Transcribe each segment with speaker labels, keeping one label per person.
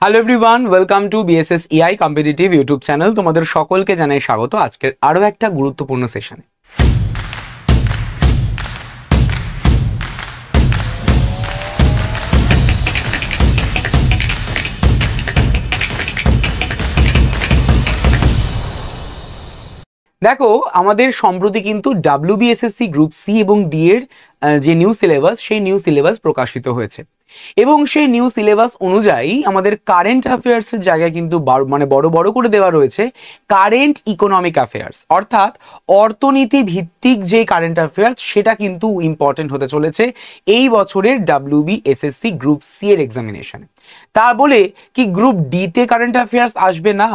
Speaker 1: Hello everyone, welcome to BSS AI competitive YouTube channel. তোমাদের সকলকে জানাই স্বাগত আজকের আরও একটা গুরুত্বপূর্ণ সেশনে। দেখো, আমাদের সম্প্রতি কিন্তু ডাব্লিউবিএসএসসি গ্রুপ সি এবং ডি এর যে নিউ সিলেবাস, সেই নিউ সিলেবাস প্রকাশিত হয়েছে এবং সেই নিউ সিলেবাস অনুযায়ী আমাদের কারেন্ট অ্যাফেয়ার্সের জায়গায় কিন্তু বড় বড় করে দেওয়া রয়েছে কারেন্ট ইকোনমিক অ্যাফেয়ার্স, অর্থাৎ অর্থনীতি ভিত্তিক যে কারেন্ট অ্যাফেয়ার্স সেটা কিন্তু ইম্পর্টেন্ট হতে চলেছে এই বছরের ডাব্লিউবিএসএসসি গ্রুপ সি এর এক্সামিনেশনে। তা বলে কি গ্রুপ ডি তে কারেন্ট অ্যাফেয়ার্স আসবে না?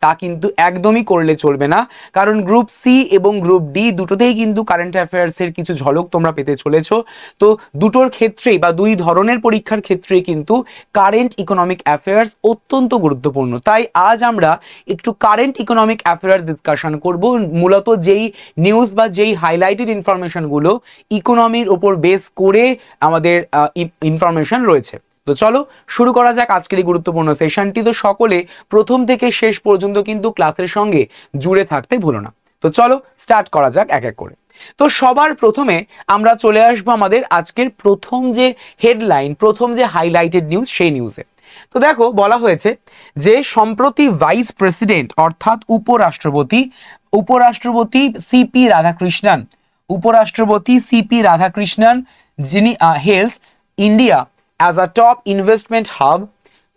Speaker 1: তা কিন্তু একদমই করলে চলবে না, কারণ গ্রুপ সি এবং গ্রুপ ডি দুটোতেই কিন্তু কারেন্ট অ্যাফেয়ার্সের কিছু ঝলক তোমরা পেতে চলেছো। তো দুটোর ক্ষেত্রেই বা দুই ধরনের পরীক্ষার ক্ষেত্রেই কিন্তু কারেন্ট ইকোনমিক অ্যাফেয়ার্স অত্যন্ত গুরুত্বপূর্ণ। তাই আজ আমরা একটু কারেন্ট ইকোনমিক অ্যাফেয়ার্স ডিসকাশন করব, মূলত যেই নিউজ বা যেই হাইলাইটেড ইনফরমেশনগুলো ইকোনমির ওপর বেস করে আমাদের ইনফরমেশন রয়েছে। তো চলো শুরু করা যাক আজকের এই গুরুত্বপূর্ণ সেশনটি। তো সকলে প্রথম থেকে শেষ পর্যন্ত কিন্তু ক্লাসের সঙ্গে জুড়ে থাকতে ভুলো না। তো চলো স্টার্ট করা যাক এক এক করে। তো সবার প্রথমে আমরা চলে আসবো আমাদের আজকের প্রথম যে হেডলাইন, প্রথম যে হাইলাইটেড নিউজ, সেই নিউজে। তো দেখো, বলা হয়েছে যে সম্প্রতি ভাইস প্রেসিডেন্ট অর্থাৎ উপরাষ্ট্রপতি সিপি রাধাকৃষ্ণন যিনি Hales India as a top investment hub,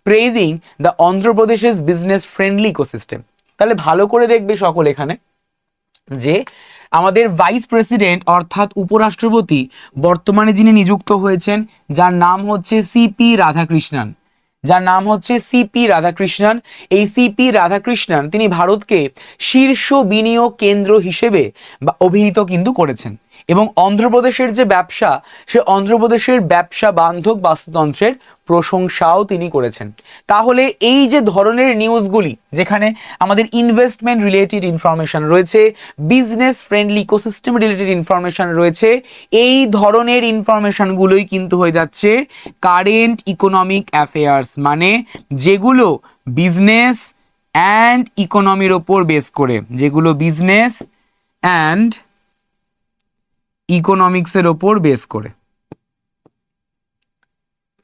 Speaker 1: praising the Andhra Pradesh's business friendly ecosystem। তাহলে ভালো করে দেখবে সকল এখানে যে আমাদের ভাইস প্রেসিডেন্ট অর্থাৎ উপরাষ্ট্রপতি বর্তমানে যিনি নিযুক্ত হয়েছেন, যার নাম হচ্ছে সিপি রাধাকৃষ্ণন, এই সিপি রাধাকৃষ্ণন তিনি ভারতকে শীর্ষ বিনিয়োগ কেন্দ্র হিসেবে অভিহিত কিন্তু করেছেন এবং অন্ধ্রপ্রদেশের যে ব্যবসা, সে অন্ধ্রপ্রদেশের ব্যবসা বান্ধব বাস্তুতন্ত্রের প্রশংসাও তিনি করেছেন। তাহলে এই যে ধরনের নিউজগুলি, যেখানে আমাদের ইনভেস্টমেন্ট রিলেটেড ইনফরমেশন রয়েছে, business friendly ecosystem related information রয়েছে, এই ধরনের ইনফরমেশনগুলোই কিন্তু হয়ে যাচ্ছে কারেন্ট ইকোনমিক অ্যাফেয়ার্স, মানে যেগুলো বিজনেস অ্যান্ড ইকোনমির ওপর বেস করে, ইকোনমিক্সের ওপর বেস করে।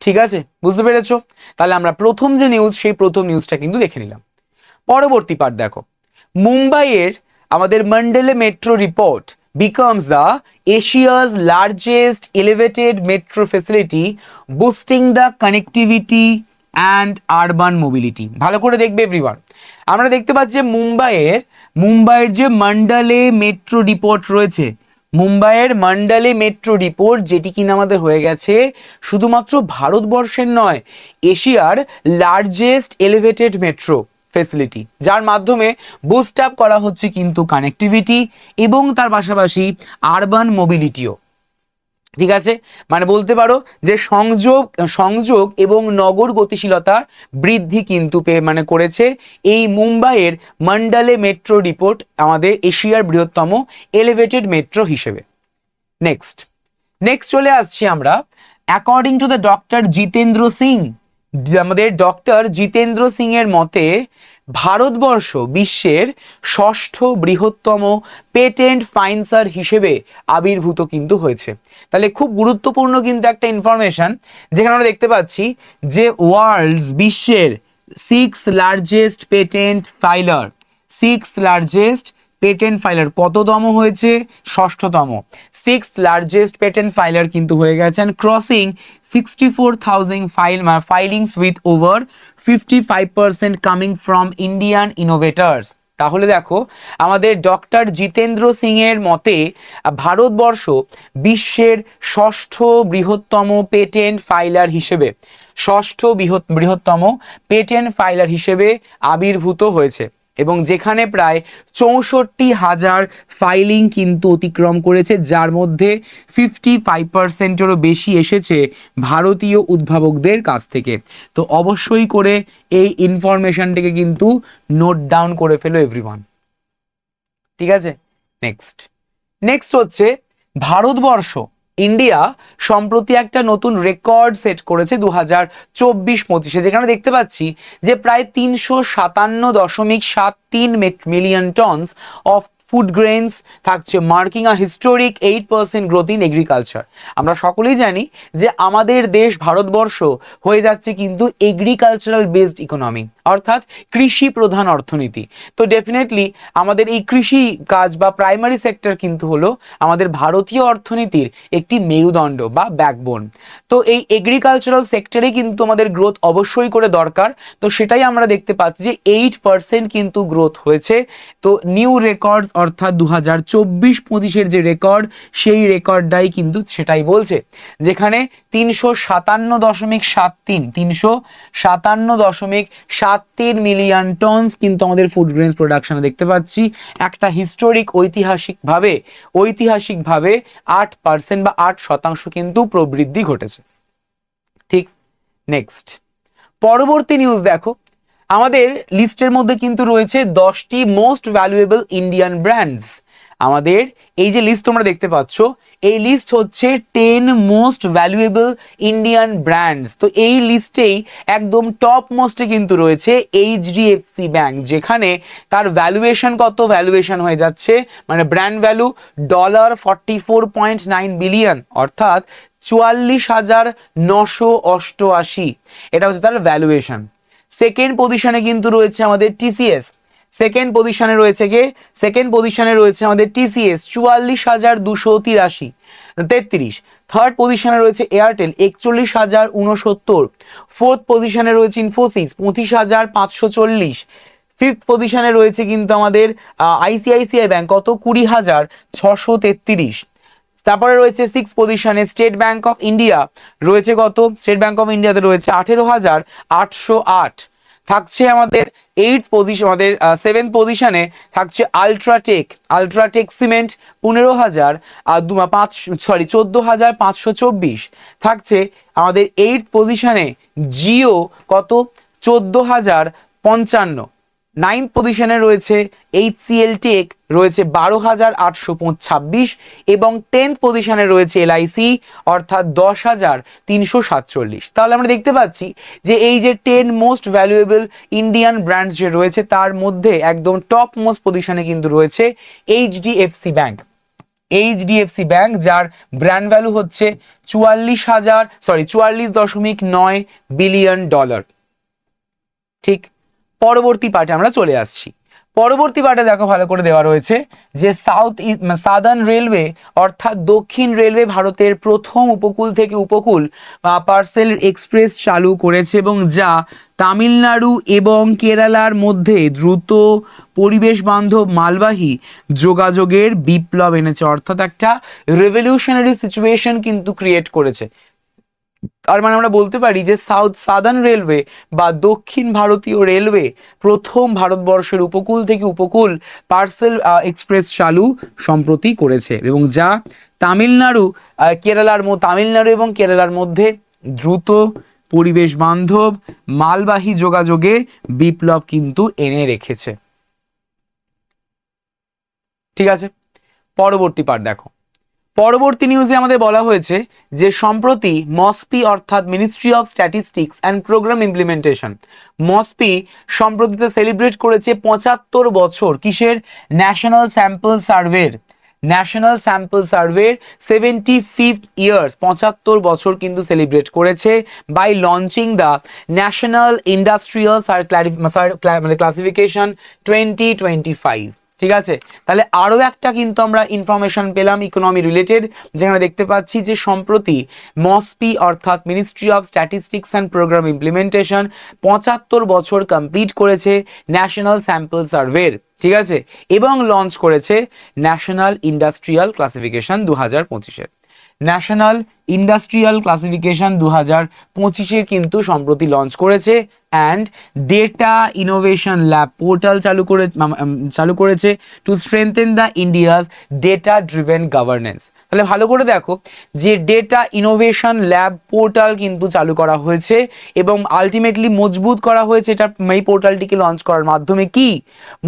Speaker 1: ঠিক আছে, বুঝতে পেরেছো? তাহলে আমরা প্রথম যে নিউজ, সেই প্রথম নিউজটা কিন্তু দেখে নিলাম। পরবর্তী পার্ট দেখো, মুম্বাইয়ের আমাদের মন্ডলে metro report becomes the Asia's largest elevated metro facility, boosting the connectivity and urban mobility। ভালো করে দেখবে এভরিওয়ান। আমরা দেখতে পাচ্ছি যে মুম্বাইয়ের যে মন্ডলে মেট্রো রিপোর্ট রয়েছে, মুম্বাইয়ের মন্ডলে মেট্রো রিপোর্ট, যেটি কিনা আমাদের হয়ে গেছে শুধুমাত্র ভারতবর্ষের নয়, এশিয়ার লার্জেস্ট এলিভেটেড মেট্রো ফেসিলিটি, যার মাধ্যমে বুস্ট আপ করা হচ্ছে কিন্তু কানেক্টিভিটি এবং তার পাশাপাশি আরবান মোবিলিটিও। ঠিক আছে, মানে বলতে পারো যে সংযোগ এবং নগর গতিশীলতার বৃদ্ধি কিন্তু করেছে এই মুম্বাইয়ের মন্ডলে মেট্রো রিপোর্ট আমাদের এশিয়ার বৃহত্তম এলিভেটেড মেট্রো হিসেবে। নেক্সট চলে আসছি আমরা, according to the doctor Jitendra Singh, আমাদের ডক্টর জিতেন্দ্র সিং এর মতে ভারতবর্ষ বিশ্বের ষষ্ঠ বৃহত্তম পেটেন্ট ফাইন্সার হিসেবে আবির্ভূত কিন্তু হয়েছে। তাহলে খুব গুরুত্বপূর্ণ কিন্তু একটা ইনফরমেশন, যেখানে আমরা দেখতে পাচ্ছি যে বিশ্বের সিক্স লার্জেস্ট পেটেন্ট ফাইলার কততম হয়েছে? ষষ্ঠতম। সিক্স লার্জেস্ট পেটেন্ট ফাইলার কিন্তু হয়ে গেছেন, crossing 64,000 filings with over 55% coming from Indian innovators. তাহলে দেখো, আমাদের ডক্টর জিতেন্দ্র সিং এর মতে ভারতবর্ষ বিশ্বের ষষ্ঠ বৃহত্তম পেটেন্ট ফাইলার হিসেবে আবির্ভূত হয়েছে এবং যেখানে প্রায় 64,000 ফাইলিং কিন্তু অতিক্রম করেছে, যার মধ্যে 55%-এরও বেশি এসেছে ভারতীয় উদ্ভাবকদের কাছ থেকে। তো অবশ্যই করে এই ইনফরমেশনটিকে কিন্তু নোট ডাউন করে ফেলো এভরিওয়ান। ঠিক আছে, নেক্সট হচ্ছে ভারতবর্ষ ইন্ডিয়া সম্প্রতি একটা নতুন রেকর্ড সেট করেছে 2024-25-এ, যেখানে দেখতে পাচ্ছি যে প্রায় 357.73 million tons of food grains থাকছে, marking a historic 8% growth in agriculture. আমরা সকলেই জানি যে আমাদের দেশ ভারতবর্ষ হয়ে যাচ্ছে কিন্তু এগ্রিকালচারাল বেসড ইকোনমি, অর্থাৎ কৃষি প্রধান অর্থনীতি। তো ডেফিনেটলি আমাদের এই কৃষি কাজ বা প্রাইমারি সেক্টর কিন্তু হলো আমাদের ভারতীয় অর্থনীতির একটি মেরুদণ্ড বা ব্যাকবোন। তো এই এগ্রিকালচারাল সেক্টরে কিন্তু আমাদের গ্রোথ অবশ্যই করে দরকার। তো সেটাই আমরা দেখতে পাচ্ছি যে 8% কিন্তু গ্রোথ হয়েছে। তো নিউ রেকর্ড অর্থাৎ 2024-25-এর যে রেকর্ড, সেই রেকর্ডটাই কিন্তু সেটাই বলছে, যেখানে 357.73 মিলিয়ন টনস কিন্তু আমাদের ফুড গ্রেনস প্রোডাকশনে দেখতে পাচ্ছি। একটা হিস্টোরিক ঐতিহাসিকভাবে 8% বা 8% কিন্তু প্রবৃদ্ধি ঘটেছে। ঠিক, নেক্সট পরবর্তী নিউজ দেখো, আমাদের লিস্টের মধ্যে কিন্তু রয়েছে 10টি মোস্ট ভ্যালুয়েবল ইন্ডিয়ান ব্র্যান্ডস। আমাদের এই যে লিস্ট তোমরা দেখতে পাচ্ছ, এই লিস্ট হচ্ছে 10 মোস্ট ভ্যালুয়েবল ইন্ডিয়ান ব্র্যান্ডস। তো এই লিস্টেই একদম টপ মোস্টে কিন্তু রয়েছে এইচডিএফসি ব্যাংক, যেখানে তার ভ্যালুয়েশন কত, ভ্যালুয়েশন হয়ে যাচ্ছে মানে ব্র্যান্ড ভ্যালু $44.9 বিলিয়ন, অর্থাৎ 44,988। এটা হচ্ছে তার ভ্যালুয়েশন। সেকেন্ড পজিশনে কিন্তু রয়েছে আমাদের টিসিএস। সেকেন্ড পজিশনে রয়েছে আমাদের টিসিএস 44,283। থার্ড পজিশনে রয়েছে এয়ারটেল 41,069। ফোর্থ পজিশনে রয়েছে ইনফোসিস 25,540। ফিফথ পজিশনে রয়েছে কিন্তু আমাদের আইসিআইসিআই ব্যাংক, কত 20,633। তারপরে রয়েছে সিক্স পজিশনে স্টেট ব্যাংক অফ ইন্ডিয়া, রয়েছে কত, স্টেট ব্যাংক অফ ইন্ডিয়াতে রয়েছে 18,808। থাকছে আমাদের এইট পজিশন, আমাদের সেভেন্থ পজিশনে থাকছে আলট্রাটেক সিমেন্ট 14,524। থাকছে আমাদের এইট পজিশনে জিও, কত 14,055। নাইন্থ পজিশনে রয়েছে এইচসিএল টেক, রয়েছে 12,826। এবং 10th পজিশনে রয়েছে এলআইসি, অর্থাৎ 10,347। তাহলে আমরা দেখতে পাচ্ছি যে এই যে 10 মোস্ট ভ্যালুয়েবল ইন্ডিয়ান ব্র্যান্ড যে রয়েছে, তার মধ্যে একদম টপ মোস্ট পজিশনে কিন্তু রয়েছে এইচডিএফসি ব্যাংক, যার ব্র্যান্ড ভ্যালু হচ্ছে $44.9 বিলিয়ন। ঠিক, পরবর্তী পার্টে আমরা চলে আসছি। পরবর্তী পার্টে দেখো ভালো করে দেওয়া রয়েছে যে সাদার্ন রেলওয়ে অর্থাৎ দক্ষিণ রেলওয়ে ভারতের প্রথম উপকূল থেকে উপকূল পার্সেল এক্সপ্রেস চালু করেছে, এবং যা তামিলনাড়ু এবং কেরালার মধ্যে দ্রুত পরিবেশ বান্ধব মালবাহী যোগাযোগের বিপ্লব এনেছে, অর্থাৎ একটা রেভলিউশনারি সিচুয়েশন কিন্তু ক্রিয়েট করেছে। তার মানে আমরা বলতে পারি যে সাদার্ন রেলওয়ে বা দক্ষিণ ভারতীয় রেলওয়ে প্রথম ভারতবর্ষের উপকূল থেকে উপকূল পার্সেল এক্সপ্রেস চালু সম্প্রতি করেছে, এবং যা তামিলনাড়ু এবং কেরালার মধ্যে দ্রুত পরিবেশ বান্ধব মালবাহী যোগাযোগে বিপ্লব কিন্তু এনে রেখেছে। ঠিক আছে, পরবর্তী পার্ট দেখো। পরবর্তী নিউজে আমাদের বলা হয়েছে যে সম্প্রতি মসপি অর্থাৎ ministry of statistics and programme implementation, MoSPI সম্প্রতিতে সেলিব্রেট করেছে 75 বছর কিসের, ন্যাশনাল স্যাম্পল সার্ভের 75th ইয়ার্স, 75 বছর কিন্তু সেলিব্রেট করেছে by launching the national industrial classification 2025। ঠিক আছে, তাহলে আরো একটা কিন্তু আমরা ইনফরমেশন পেলাম ইকোনমি রিলেটেড, যেখানে দেখতে পাচ্ছি যে সম্প্রতি মসপি অর্থাৎ ministry of statistics and programme implementation 75 বছর কমপ্লিট করেছে ন্যাশনাল স্যাম্পল সার্ভের। ঠিক আছে, এবং লঞ্চ করেছে ন্যাশনাল ইন্ডাস্ট্রিয়াল ক্লাসিফিকেশন 2025-এর। ন্যাশনাল ইন্ডাস্ট্রিয়াল ক্লাসিফিকেশন 2025 কিন্তু সম্প্রতি লঞ্চ করেছে, and data innovation lab portal চালু করেছে to strengthen the India's data driven governance. তাহলে ভালো করে দেখো যে ডেটা ইনোভেশন ল্যাব পোর্টাল কিন্তু চালু করা হয়েছে, এবং আলটিমেটলি মজবুত করা হয়েছে এটা এই পোর্টালটিকে লঞ্চ করার মাধ্যমে। কি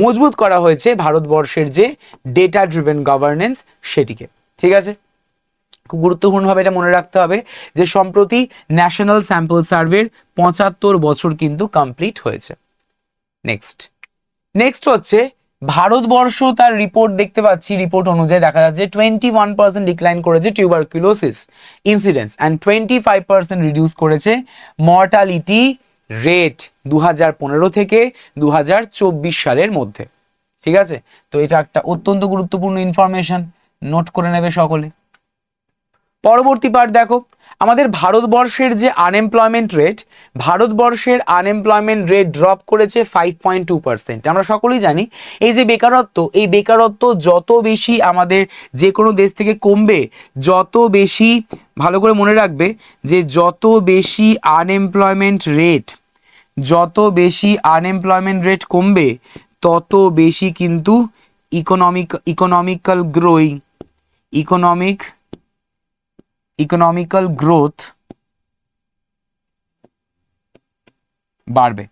Speaker 1: মজবুত করা হয়েছে? ভারতবর্ষের যে ডেটা ড্রিভেন গভর্নেন্স সেটিকে। ঠিক আছে, খুব গুরুত্বপূর্ণভাবে এটা মনে রাখতে হবে যে সম্প্রতি ন্যাশনাল স্যাম্পল সার্ভের 75 বছর কিন্তু কমপ্লিট হয়েছে। নেক্সট হচ্ছে ভারতবর্ষ, তার রিপোর্ট দেখতে পাচ্ছি, রিপোর্ট অনুযায়ী দেখা যাচ্ছে 21% ডিক্লাইন করেছে টিউবারকুলোসিস ইনসিডেন্স অ্যান্ড 25% রিডিউস করেছে মর্টালিটি রেট 2015 থেকে 2024 সালের মধ্যে। ঠিক আছে, তো এটা একটা অত্যন্ত গুরুত্বপূর্ণ ইনফরমেশন, নোট করে নেবে সকলে। পরবর্তী পার্ট দেখো, আমাদের ভারতবর্ষের যে আনএমপ্লয়মেন্ট রেট, ভারতবর্ষের আনএমপ্লয়মেন্ট রেট ড্রপ করেছে 5.2%। আমরা সকলেই জানি এই যে বেকারত্ব, এই বেকারত্ব যত বেশি আমাদের যে কোনো দেশ থেকে কমবে, যত বেশি, ভালো করে মনে রাখবে যে যত বেশি আনএমপ্লয়মেন্ট রেট কমবে তত বেশি কিন্তু ইকোনমিক্যাল গ্রোথ বাড়বে।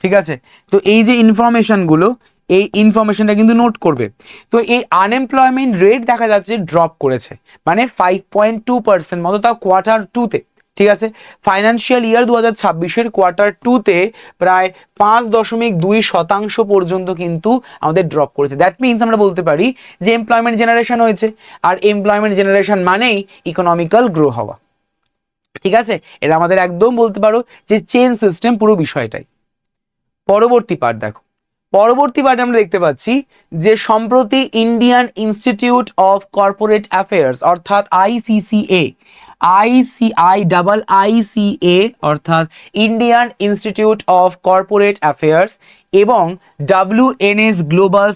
Speaker 1: ঠিক আছে, তো এই যে ইনফরমেশনগুলো, এই ইনফরমেশনটা কিন্তু নোট করবে। তো এই আনএমপ্লয়মেন্ট রেট দেখা যাচ্ছে ড্রপ করেছে, মানে 5.2% মতো, তাও কোয়ার্টার 2-তে। ঠিক আছে, ফাইন্যান্সিয়াল ইয়ার 2026-এর কোয়ার্টার 2-তে প্রায় 5.2% পর্যন্ত কিন্তু আমাদের ড্রপ করেছে। দ্যাট মিনস আমরা বলতে পারি যে এমপ্লয়মেন্ট জেনারেশন হয়েছে, আর এমপ্লয়মেন্ট জেনারেশন মানেই ইকোনমিক্যাল গ্রো হওয়া। ঠিক আছে, এটা আমাদের একদম বলতে পারো যে চেইন সিস্টেম পুরো বিষয়টাই। পরবর্তী পার্ট দেখো, পরবর্তী পার্টে আমরা দেখতে পাচ্ছি যে সম্প্রতি Indian institute of corporate affairs অর্থাৎ ICCA অর্থাৎ Indian institute of corporate affairs এবং WNS গ্লোবাল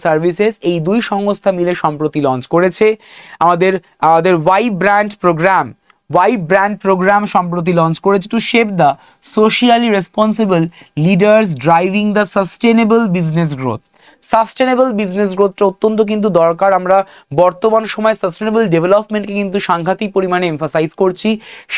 Speaker 1: সার্ভিসেস এই দুই সংস্থা মিলে সম্প্রতি লঞ্চ করেছে আমাদের ওয়াই ব্র্যান্ড প্রোগ্রাম সম্প্রতি লঞ্চ করেছে to shape the socially responsible leaders driving the sustainable business গ্রোথটা অত্যন্ত কিন্তু দরকার। আমরা বর্তমান সময় সাস্টেনেবল ডেভেলপমেন্টকে কিন্তু সাংঘাতিক পরিমাণে এমফাসাইজ করছি,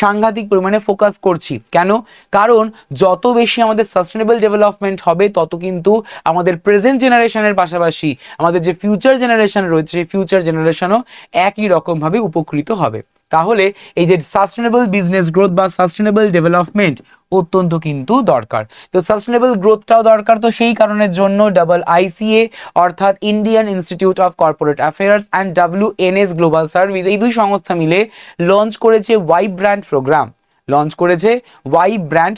Speaker 1: সাংঘাতিক পরিমাণে ফোকাস করছি। কেন? কারণ যত বেশি আমাদের সাস্টেনেবল ডেভেলপমেন্ট হবে তত কিন্তু আমাদের প্রেজেন্ট জেনারেশনের পাশাপাশি আমাদের যে ফিউচার জেনারেশন রয়েছে সেই ফিউচার জেনারেশনও একই রকমভাবে উপকৃত হবে। তাহলে এই যে সাস্টেনেবল বিজনেস গ্রোথ বা সাস্টেনেবল ডেভেলপমেন্ট অত্যন্ত কিন্তু দরকার। তো সাস্টেনেবল গ্রোথটাও দরকার, তো সেই কারণের জন্য ICA অর্থাৎ Indian institute of corporate affairs and WNS global service এই দুই সংস্থা মিলে লঞ্চ করেছে ওয়াই ব্র্যান্ড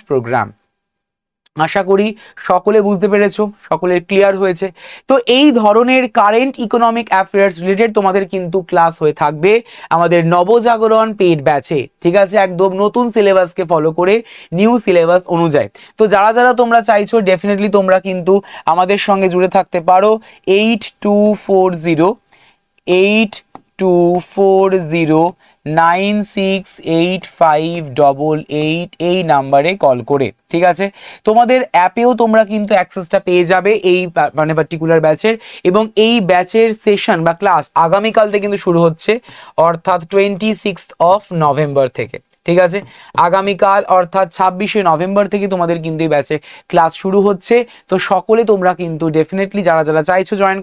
Speaker 1: প্রোগ্রাম। আশা করি সকলে বুঝতে পেরেছো, সকলের ক্লিয়ার হয়েছে। তো এই ধরনের কারেন্ট ইকোনমিক অ্যাফেয়ার্স রিলেটেড তোমাদের কিন্তু ক্লাস হয়ে থাকবে আমাদের নবজাগরণ পেইড ব্যাচে। ঠিক আছে, একদম নতুন সিলেবাসকে ফলো করে, নিউ সিলেবাস অনুযায়ী। তো যারা তোমরা চাইছো ডেফিনেটলি তোমরা কিন্তু আমাদের সঙ্গে জুড়ে থাকতে পারো। 8240968588 এই নাম্বারে কল করে। ঠিক আছে, তোমাদের অ্যাপেও তোমরা কিন্তু অ্যাক্সেসটা পেয়ে যাবে এই মানে পার্টিকুলার ব্যাচের, এবং এই ব্যাচের সেশন বা ক্লাস আগামীকাল থেকে কিন্তু শুরু হচ্ছে, অর্থাৎ 26 নভেম্বর থেকে। ঠিক আছে, আগামীকাল অর্থাৎ 26 নভেম্বর থেকে তোমাদের কিন্তু এই ব্যাচে ক্লাস শুরু হচ্ছে। তো সকলে তোমরা কিন্তু ডেফিনেটলি যারা চাইছো জয়েন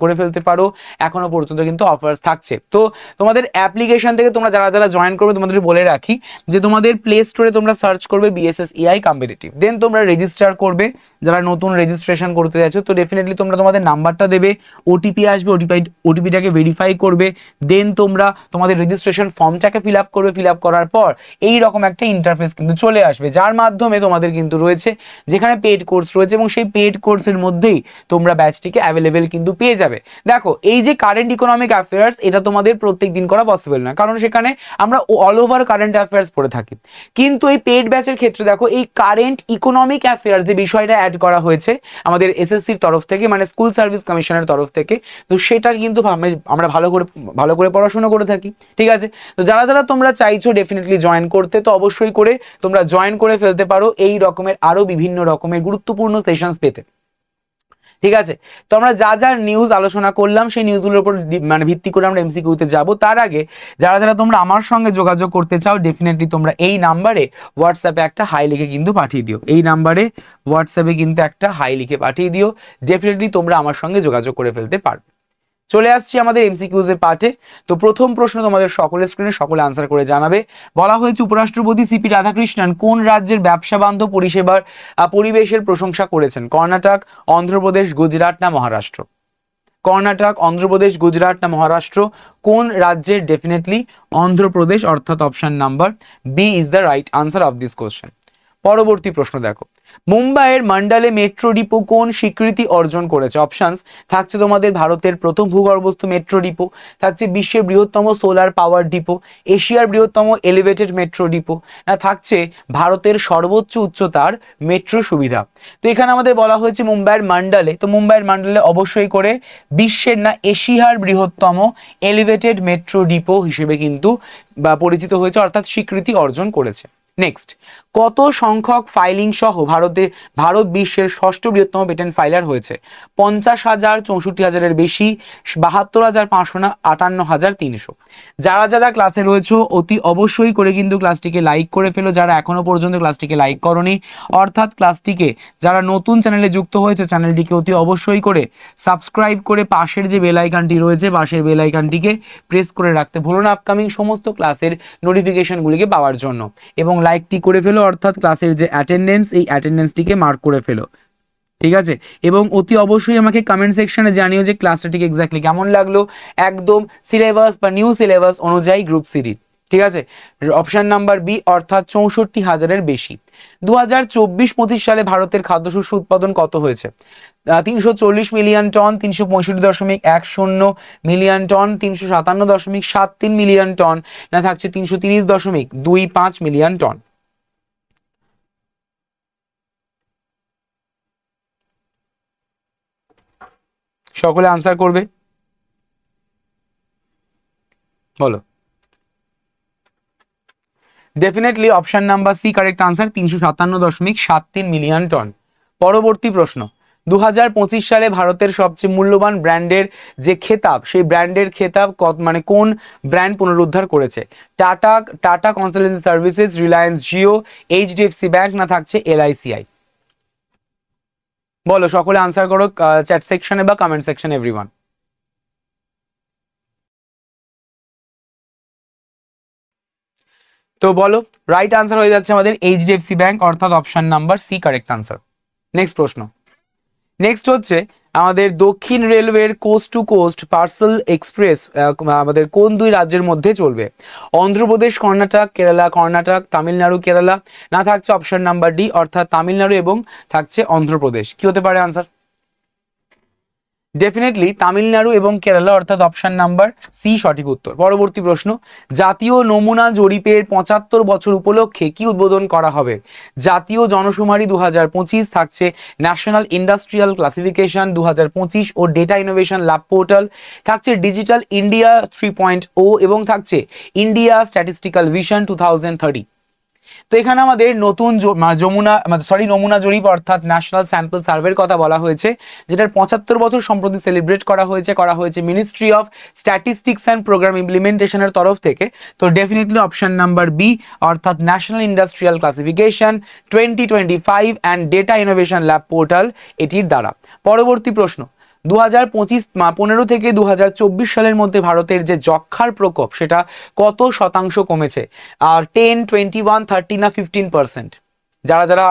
Speaker 1: করে ফেলতে পারো, এখনো পর্যন্ত কিন্তু অফার্স থাকছে। তো তোমাদের অ্যাপ্লিকেশন থেকে তোমরা যারা জয়েন করবে তোমাদের বলে রাখি যে তোমাদের প্লে স্টোরে তোমরা সার্চ করবে BSS EI কম্পিটিটিভ, দেন তোমরা রেজিস্টার করবে। যারা নতুন রেজিস্ট্রেশন করতে যাচ্ছ তো ডেফিনেটলি তোমরা তোমাদের নাম্বারটা দেবে, ওটিপি আসবে, ওটিপিটাকে ভেরিফাই করবে, দেন তোমরা তোমাদের রেজিস্ট্রেশন ফর্মটাকে ফিল আপ করবে। ফিল আপ করার পর এই রকম একটা ইন্টারফেস কিন্তু চলে আসবে, যার মাধ্যমে তোমাদের কিন্তু রয়েছে যেখানে পেড কোর্স রয়েছে, এবং সেই পেড কোর্সের মধ্যেই তোমরা ব্যাচটিকে অ্যাভেলেবেল কিন্তু পেয়ে যাবে। দেখো, এই যে কারেন্ট ইকোনমিক অ্যাফেয়ার্স এটা তোমাদের প্রত্যেক দিন করা পসিবল না, কারণ সেখানে আমরা অল ওভার কারেন্ট অ্যাফেয়ার্স পড়ে থাকি। কিন্তু এই পেড ব্যাচের ক্ষেত্রে দেখো এই কারেন্ট ইকোনমিক অ্যাফেয়ার্স যে বিষয়টা অ্যাড করা হয়েছে আমাদের SSCর তরফ থেকে, মানে স্কুল সার্ভিস কমিশনের তরফ থেকে, তো সেটা কিন্তু আমরা ভালো করে পড়াশোনা করে থাকি। ঠিক আছে, তো যারা তোমরা চাইছো ডেফিনেটলি জয়েন করতে, তো অবশ্যই করে তোমরা জয়েন করে ফেলতে পারো এই রকমের আরো বিভিন্ন রকমের গুরুত্বপূর্ণ সেশনস পেতে। ঠিক আছে, তো আমরা যা নিউজ আলোচনা করলাম সেই নিউজগুলোর উপর মানে ভিত্তি করে আমরা MCQতে যাব। তার আগে যারা তোমরা আমার সঙ্গে যোগাযোগ করতে চাও ডেফিনেটলি তোমরা এই নাম্বারে হোয়াটসঅ্যাপে একটা হাই লিখে কিন্তু পাঠিয়ে দিও। এই নাম্বারে হোয়াটসঅ্যাপে কিন্তু একটা হাই লিখে পাঠিয়ে দিও, ডেফিনেটলি তোমরা আমার সঙ্গে যোগাযোগ করে ফেলতে পারবে। চলে আসছি আমাদের এমসিকিউজ এর পার্টে। তো প্রথম প্রশ্ন তোমাদের সকলের স্ক্রিনে সকলে আনসার করে জানাবে। বলা হয়েছে উপরাষ্ট্রপতি সিপি রাধাকৃষ্ণন কোন রাজ্যের ব্যবসা বান্ধব পরিষেবার পরিবেশের প্রশংসা করেছেন? কর্ণাটক, অন্ধ্রপ্রদেশ, গুজরাট না মহারাষ্ট্র? কর্ণাটক, অন্ধ্রপ্রদেশ, গুজরাট না মহারাষ্ট্র? কোন রাজ্যের? ডেফিনেটলি অন্ধ্রপ্রদেশ, অর্থাৎ option number B is the right answer of this question. পরবর্তী প্রশ্ন দেখো, মুম্বাইয়ের মন্ডলে মেট্রো ডিপো কোন স্বীকৃতি অর্জন করেছে? অপশনস থাকছে তোমাদের ভারতের প্রথম ভূগর্ভস্থ মেট্রো ডিপো, থাকছে বিশ্বের বৃহত্তম সোলার পাওয়ার ডিপো, এশিয়ার বৃহত্তম এলিভেটেড মেট্রো ডিপো, না থাকছে ভারতের সর্বোচ্চ উচ্চতার মেট্রো সুবিধা। তো এখানে আমাদের বলা হয়েছে মুম্বাইয়ের মন্ডলে, তো মুম্বাইয়ের মন্ডলে অবশ্যই করে বিশ্বের না এশিয়ার বৃহত্তম এলিভেটেড মেট্রো ডিপো হিসেবে কিন্তু পরিচিত হয়েছে, অর্থাৎ স্বীকৃতি অর্জন করেছে। নেক্সট, কত সংখ্যক ফাইলিং সহ ভারত বিশ্বের ষষ্ঠ বৃহত্তম পেটেন্ট ফাইলার হয়েছে? 50,000, 64,000-এর বেশি, 72,500 না 58,300? যারা যারা ক্লাসে রয়েছে অতি অবশ্যই করে কিন্তু ক্লাসটিকে লাইক করে ফেলো, যারা এখনো পর্যন্ত ক্লাসটিকে লাইক করনি, অর্থাৎ ক্লাসটিকে যারা নতুন চ্যানেলে যুক্ত হয়েছে চ্যানেলটিকে অতি অবশ্যই করে সাবস্ক্রাইব করে পাশের যে বেল আইকনটি রয়েছে পাশের বেল আইকনটিকে প্রেস করে রাখতে ভুলো না আপকামিং সমস্ত ক্লাসের নোটিফিকেশনগুলিকে পাওয়ার জন্য, এবং লাইকটি করে ফেলো, অর্থাৎ ক্লাসের যে অ্যাটেন্ডেন্স এই অ্যাটেন্ডেন্সটিকে মার্ক করে ফেলো, ঠিক আছে? এবং অতি অবশ্যই আমাকে কমেন্ট সেকশনে জানিও যে ক্লাসটা ঠিক এক্স্যাক্টলি কেমন লাগলো, একদম সিলেবাস বা নিউ সিলেবাস অনুযায়ী গ্রুপ সিডি, ঠিক আছে? অপশন নাম্বার বি অর্থাৎ 64,000-এর বেশি। 2024-25 সালে ভারতের খাদ্যশস্য উৎপাদন কত হয়েছে? 340 million ton, 365.10 million ton, 357.73 million ton, না থাকছে 330.25 মিলিয়ন টন? সকলে আনসার করবে, বলো। Definitely option number C correct answer, 357.73 million ton. পরবর্তী প্রশ্ন, 2025 সালে ভারতের সবচেয়ে মূল্যবান ব্র্যান্ডের যে খেতাব, সেই ব্র্যান্ডের খেতাব মানে কোন ব্র্যান্ড পুনরুদ্ধার করেছে? Tata consultancy services, Reliance Jio, HDFC bank, না থাকছে এলআইসিআই? বলো, সকলে আনসার করো চ্যাট সেকশনে বা কমেন্ট সেকশনে এভরিওয়ান। তো বলো, রাইট আনসার হয়ে যাচ্ছে আমাদের এইচডিএফসি ব্যাংক, অর্থাৎ option number C correct answer. Next প্রশ্ন, নেক্সট হচ্ছে আমাদের দক্ষিণ রেলওয়ের coast to coast parcel express আমাদের কোন দুই রাজ্যের মধ্যে চলবে? অন্ধ্রপ্রদেশ, কর্ণাটক, কেরালা, কর্ণাটক, তামিলনাড়ু, কেরালা, না থাকছে অপশন নাম্বার ডি অর্থাৎ তামিলনাড়ু এবং থাকছে অন্ধ্রপ্রদেশ? কি হতে পারে আনসার? ডেফিনেটলি তামিলনাড়ু এবং কেরালা, অর্থাৎ অপশন নাম্বার সি সঠিক উত্তর। পরবর্তী প্রশ্ন, জাতীয় নমুনা জরিপের 75 বছর উপলক্ষে কি উদ্বোধন করা হবে? জাতীয় জনশুমারি 2025, থাকছে ন্যাশনাল ইন্ডাস্ট্রিয়াল ক্লাসিফিকেশন 2025 ও ডেটা ইনোভেশন ল্যাব পোর্টাল, থাকছে ডিজিটাল ইন্ডিয়া 3.0 এবং থাকছে ইন্ডিয়া স্ট্যাটিস্টিক্যাল ভিশন 2030। তো এখানে আমাদের নতুন নমুনা জরিপ অর্থাৎ ন্যাশনাল স্যাম্পল সার্ভের কথা বলা হয়েছে, যেটার 75 বছর সম্প্রতি সেলিব্রেট করা হয়েছে ministry of statistics and programme ইমপ্লিমেন্টেশনের তরফ থেকে। তো ডেফিনেটলি অপশন নাম্বার বি অর্থাৎ national industrial classification 2025 and data innovation lab portal এটির দ্বারা। পরবর্তী প্রশ্ন, 2015 থেকে 2024 সালের মধ্যে ভারতের যে যক্ষ্মার প্রকোপ সেটা কত শতাংশ কমেছে? আর 10, 21, 30 না 15%? যারা যারা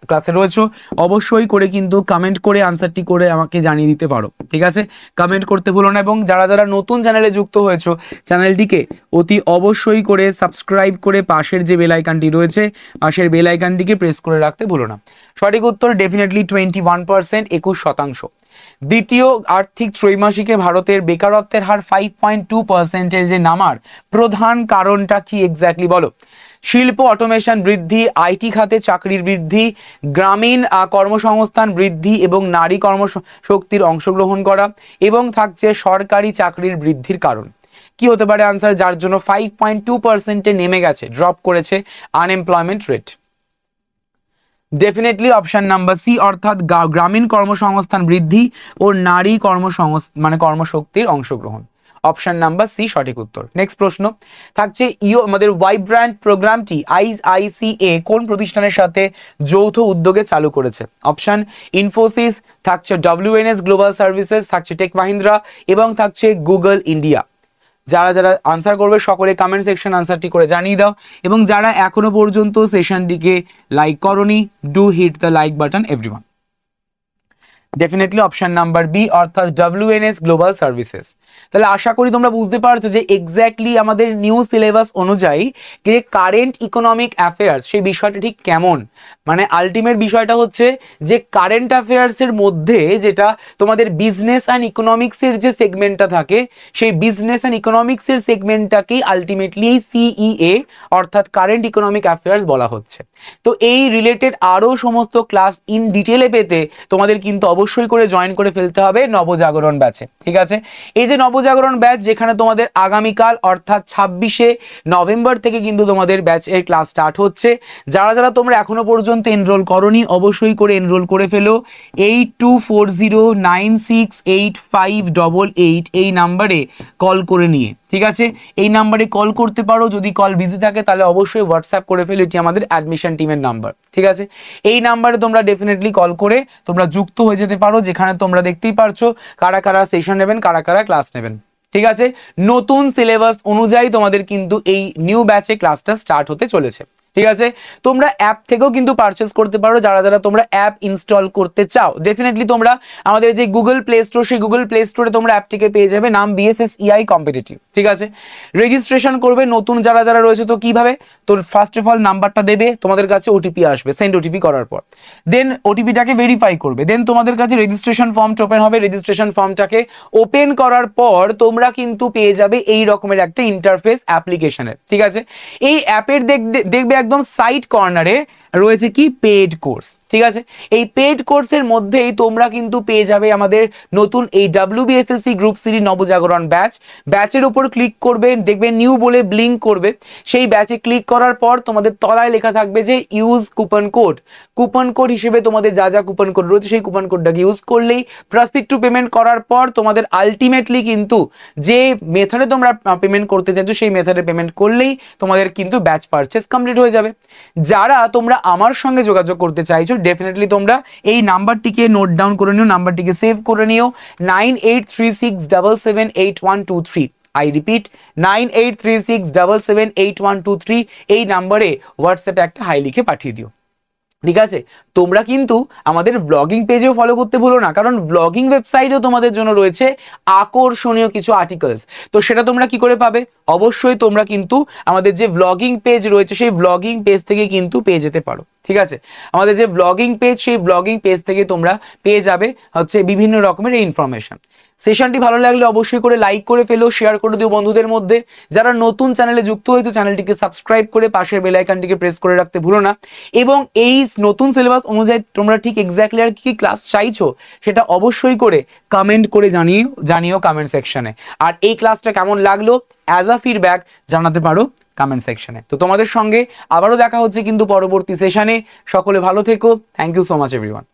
Speaker 1: ক্লাসে রয়েছে অবশ্যই করে কিন্তু কমেন্ট করে আনসারটি করে আমাকে জানিয়ে দিতে পারো, ঠিক আছে? কমেন্ট করতে ভুলো না, এবং যারা যারা নতুন চ্যানেলে যুক্ত হয়েছো চ্যানেলটিকে অতি অবশ্যই করে সাবস্ক্রাইব করে পাশের যে বেল আইকনটি রয়েছে পাশের বেল আইকনটিকে প্রেস করে রাখতে ভুলো না। সঠিক উত্তর ডেফিনেটলি 21%, 21%। দ্বিতীয় আর্থিক ত্রৈমাসিকে ভারতের বেকারত্বের হার 5.2%-এ নামার প্রধান কারণটা কি এক্স্যাক্টলি বলো? শিল্প অটোমেশন বৃদ্ধি, আইটি খাতে চাকরির বৃদ্ধি, গ্রামীণ কর্মসংস্থান বৃদ্ধি এবং নারী কর্মশক্তির অংশগ্রহণ করা, এবং থাকছে সরকারি চাকরির বৃদ্ধির কারণ? কি হতে পারে আনসার, যার জন্য 5.2%-এ নেমে গেছে, ড্রপ করেছে unemployment rate? Definitely option number C অর্থাৎ গ্রামীণ কর্মসংস্থান বৃদ্ধি ও নারী কর্মশক্তির অংশগ্রহণ, অপশন নাম্বার সি সঠিক উত্তর। নেক্সট প্রশ্ন থাকছে আমাদের ভাইব্র্যান্ট প্রোগ্রামটি আইআইসিএ কোন প্রতিষ্ঠানের সাথে যৌথ উদ্যোগে চালু করেছে? অপশন ইনফোসিস, থাকছে WNS গ্লোবাল সার্ভিসেস, থাকছে টেক মাহিন্দ্রা এবং থাকছে গুগল ইন্ডিয়া। যারা যারা আনসার করবে সকলে কমেন্ট সেকশন আনসারটি করে জানিয়ে দাও, এবং যারা এখনো পর্যন্ত সেশনটিকে লাইক করোনি, do hit the like button everyone. Definitely option number B অর্থাৎ WNS গ্লোবাল সার্ভিসেস। তাহলে আশা করি তোমরা বুঝতে পারছো যে এক্স্যাক্টলি আমাদের নিউ সিলেবাস অনুযায়ী যে কারেন্ট ইকোনমিক অ্যাফেয়ার্স সেই বিষয়টা ঠিক কেমন, মানে আলটিমেট বিষয়টা হচ্ছে যে কারেন্ট অ্যাফেয়ার্সের মধ্যে যেটা তোমাদের বিজনেস অ্যান্ড ইকোনমিক্সের যে সেগমেন্টটা থাকে সেই বিজনেস অ্যান্ড ইকোনমিক্সের সেগমেন্টটাকেই আলটিমেটলি CEA অর্থাৎ কারেন্ট ইকোনমিক অ্যাফেয়ার্স বলা হচ্ছে। তো এই রিলেটেড আরও সমস্ত ক্লাস ইন ডিটেলে পেতে তোমাদের কিন্তু অবশ্যই করে জয়েন করে ফেলতে হবে নবজাগরণ ব্যাচে, ঠিক আছে? এই যে নবজাগরণ ব্যাচ যেখানে তোমাদের আগামীকাল অর্থাৎ 26শে নভেম্বর থেকে কিন্তু তোমাদের ব্যাচের ক্লাস স্টার্ট হচ্ছে। যারা যারা তোমরা এখনো পর্যন্ত এনরোল করোনি অবশ্যই করে এনরোল করে ফেলো। 8240968588 এই নাম্বারে কল করে নিয়ে, ঠিক আছে? এই নাম্বারে কল করতে পারো। যদি কল বিজি থাকে তাহলে অবশ্যই হোয়াটসঅ্যাপ করে ফেলো, এটি আমাদের অ্যাডমিশন টিমের নাম্বার, ঠিক আছে? এই নাম্বারে তোমরা ডেফিনেটলি কল করে তোমরা যুক্ত হয়ে যেতে পারো, যেখানে তোমরা দেখতেই পারছো কারা কারা সেশন নেবেন, কারা কারা ক্লাস নেবেন, ঠিক আছে? নতুন সিলেবাস অনুযায়ী তোমাদের কিন্তু এই নিউ ব্যাচে ক্লাসটা স্টার্ট হতে চলেছে, ঠিক আছে? তোমরা অ্যাপ থেকেও কিন্তু পারচেস করতে পারো। যারা যারা তোমরা অ্যাপ ইনস্টল করতে চাও ডেফিনেটলি তোমরা আমাদের যে গুগল প্লে স্টোর সেই গুগল প্লে স্টোরে তোমরা অ্যাপটিকে পেয়ে যাবে, নাম BSSEI কম্পিটিটিভ, ঠিক আছে? রেজিস্ট্রেশন করবে নতুন যারা যারা রয়েছে। তো কিভাবে? তো ফার্স্ট অফ অল নাম্বারটা দেবে, তোমাদের কাছে ওটিপি আসবে, সেন্ড ওটিপি করার পর দেন ওটিপিটাকে ভেরিফাই করবে, দেন তোমাদের কাছে রেজিস্ট্রেশন ফর্মটা ওপেন হবে। রেজিস্ট্রেশন ফর্মটাকে ওপেন করার পর তোমরা কিন্তু পেয়ে যাবে এই রকমের একটা ইন্টারফেস অ্যাপ্লিকেশনের, ঠিক আছে? এই অ্যাপের দেখবে একদম সাইড কর্নারে রয়েছে কি পেড কোর্স, ঠিক আছে? এই পেড কোর্সের মধ্যেই তোমরা কিন্তু পেয়ে যাবে আমাদের নতুন এই WBSSC গ্রুপ সিডি নবজাগরণ ব্যাচের উপর ক্লিক করবে, দেখবে নিউ বলে ব্লিঙ্ক করবে। সেই ব্যাচে ক্লিক করার পর তোমাদের তলায় লেখা থাকবে যে ইউজ কুপন কোড হিসেবে তোমাদের যা যা কুপন কোড রয়েছে সেই কুপন কোডটাকে ইউজ করলেই প্রসিড টু পেমেন্ট করার পর তোমাদের আলটিমেটলি কিন্তু যে মেথডে তোমরা পেমেন্ট করতে চাইছো সেই মেথডে পেমেন্ট করলেই তোমাদের কিন্তু ব্যাচ পারচেস কমপ্লিট হয়ে যাবে। যারা তোমরা আমার সঙ্গে যোগাযোগ করতে চাইছো ডেফিনেটলি তোমরা এই নাম্বারটিকে নোট ডাউন করে নিও, নাম্বারটিকে সেভ করে নিও 9836778123। I repeat 9836778123। এই নাম্বারে হোয়াটসঅ্যাপে একটা হাই লিখে পাঠিয়ে দিও, ঠিক আছে? তোমরা কিন্তু আমাদের ব্লগিং পেজেও ফলো করতে ভুলো না, কারণ ব্লগিং ওয়েবসাইটেও তোমাদের জন্য রয়েছে আকর্ষণীয় কিছু আর্টিকেলস। তো সেটা তোমরা কি করে পাবে? অবশ্যই তোমরা কিন্তু আমাদের যে ব্লগিং পেজ রয়েছে সেই ব্লগিং পেজ থেকে কিন্তু পেয়ে যেতে পারো, ঠিক আছে? আমাদের যে ব্লগিং পেজ সেই ব্লগিং পেজ থেকে তোমরা পেয়ে যাবে হচ্ছে বিভিন্ন রকমের ইনফরমেশন। সেশনটি ভালো লাগলে অবশ্যই করে লাইক করে ফেলো, শেয়ার করে দিও বন্ধুদের মধ্যে। যারা নতুন চ্যানেলে যুক্ত হয়েছে চ্যানেলটিকে সাবস্ক্রাইব করে পাশের বেল আইকনটিকে প্রেস করে রাখতে ভুলো না। এবং এই নতুন সিলেবাস অনুযায়ী তোমরা ঠিক এক্স্যাক্টলি আর কি ক্লাস চাইছো সেটা অবশ্যই করে কমেন্ট করে জানিও কমেন্ট সেকশনে। আর এই ক্লাসটা কেমন লাগলো অ্যাজ আ ফিডব্যাক জানাতে পারো কমেন্ট সেকশনে। তো তোমাদের সঙ্গে আবারও দেখা হচ্ছে কিন্তু পরবর্তী সেশনে। সকলে ভালো থেকো। Thank you so much everyone.